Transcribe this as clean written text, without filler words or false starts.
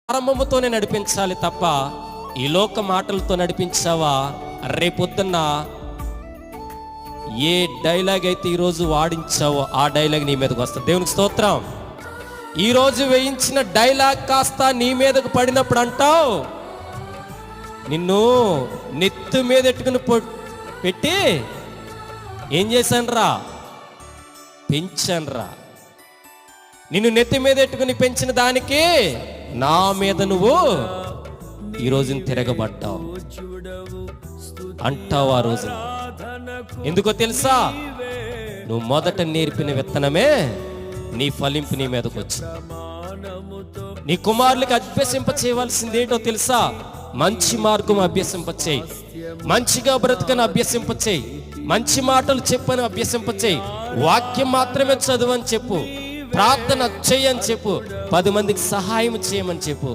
ప్రారంభముతోనే నడిపించాలి తప్ప ఈ లోక మాటలతో నడిపించావా రేపొద్దున్న ఏ డైలాగ్ అయితే ఈరోజు వాడించావో ఆ డైలాగ్ నీ మీదకి వస్తుంది. దేవునికి స్తోత్రం. ఈరోజు వేయించిన డైలాగ్ కాస్త నీ మీదకు పడినప్పుడు అంటావు, నిన్ను నెత్తి మీద ఎట్టుకుని పెట్టి ఏం చేశానురా, పెంచానురా. నిన్ను నెత్తి మీద ఎట్టుకుని పెంచిన దానికి నా మీద నువ్వు ఈరోజు తిరగబడ్డావు అంటావు. ఆ రోజు ఎందుకో తెలుసా, నువ్వు మొదట నేర్పిన విత్తనమే నీ ఫలింపు నీ మీదకి వచ్చింది. నీ కుమారులకి అభ్యసింప చేయవలసింది ఏంటో తెలుసా, మంచి మార్గం అభ్యసింపచేయి, మంచిగా బ్రతకని అభ్యసింపచేయి, మంచి మాటలు చెప్పని అభ్యసింపచేయి, వాక్యం మాత్రమే చదువని చెప్పు, ప్రార్థన చేయని చెప్పు, 10 మందికి సహాయం చేయమని చెప్పు.